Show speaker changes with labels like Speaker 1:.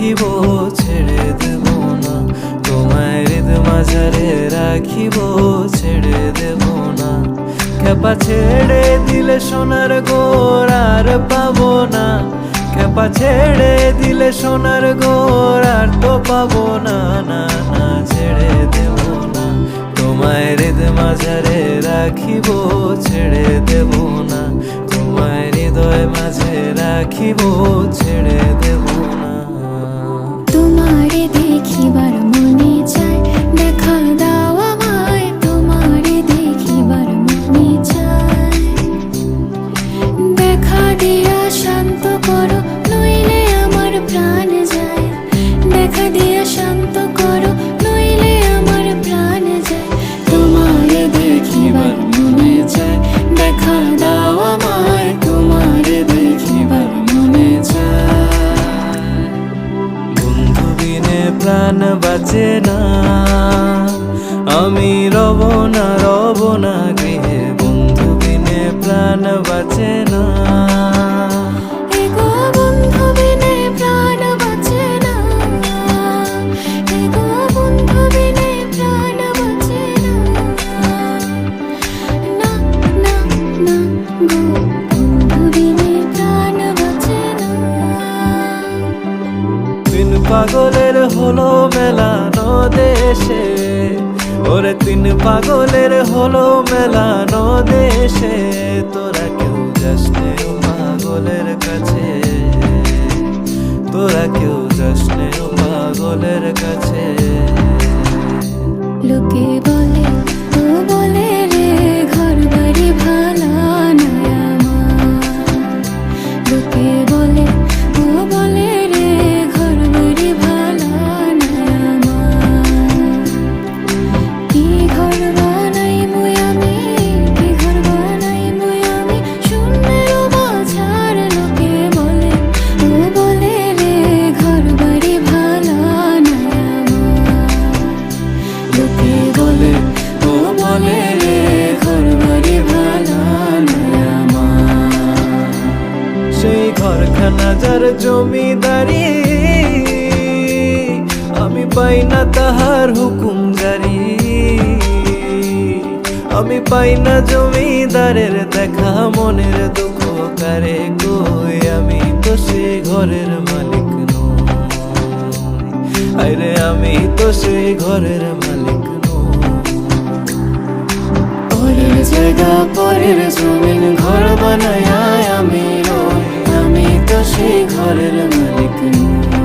Speaker 1: রাখিব ছেড়ে দেব না, তোমায় হৃদ মাঝারে রাখিব ছেড়ে দেব না। খেপা ছেড়ে দিলে সোনার গোর আর পাবো না, খেপা ছেড়ে দিলে সোনার গোর আর তো পাবো না, না না ছেড়ে দেব না, তোমায় হৃদ মাঝারে রাখিব ছেড়ে দেব না, তোমায় হৃদয় মাঝে রাখিব ছেড়ে দেব না।
Speaker 2: তোমারে দেখিবার মনে চায়, দেখা দাও আমায়, তোমারে দেখিবার মনে চায়। দেখা দিয়া শান্ত করো, নইলে আমার প্রাণ যায়। দেখা দিয়া শান্ত করো, নইলে আমার প্রাণ যায়। তোমারে দেখিবার মনে চায়, দেখা দাও আমায়, তোমারে দেখিবার মনে চায়।
Speaker 1: বন্ধু বিনে প্রাণ বাঁচে না, আমি রব না গৃহে, বন্ধু বিনে প্রাণ বাঁচে না।
Speaker 2: এগো বন্ধু বিনে প্রাণ বাঁচে না, এগো বন্ধু বিনে প্রাণ বাঁচে না, না না না গো বন্ধু বিনে প্রাণ বাঁচে না।
Speaker 1: তিন পাগলের হলো মেলানো দেশে, ওরে তিন পাগলের হলো মেলানো দেশে, তোরা কেউ যাস নে ও পাগলের কাছে, তোরা কেউ যাস নে ও পাগলের কাছে।
Speaker 2: লোকে বলে ও বলে রে ঘর বাড়ি ভালা নয় আমার। লোকে বলে ও বলে রে ঘর বাড়ি ভালা নয় আমার। কি ঘর বানাই মুই আমি, কি ঘর বানাই মুই আমি, শূন্যের মাঝার। লোকে বলে ও বলে রে ঘর বাড়ি ভালা নয় আমার। লোকে বলে ও বলে রে ঘর বাড়ি ভালা নয় আমার।
Speaker 1: সেই ঘরখানা যার জমিদারি, আমি পাই না তাহার হুকুম জারি, আমি পাই না জমিদারের দেখা, মনের দুঃখ কারে কই, আমি তো সেই ঘরের মালিক নই, আরে আমি তো সেই ঘরের মালিক নই।
Speaker 2: পরের জায়গা পরের জমিন ঘর বানায় আমি রই, আমি তো সেই ঘরের মালিক নই।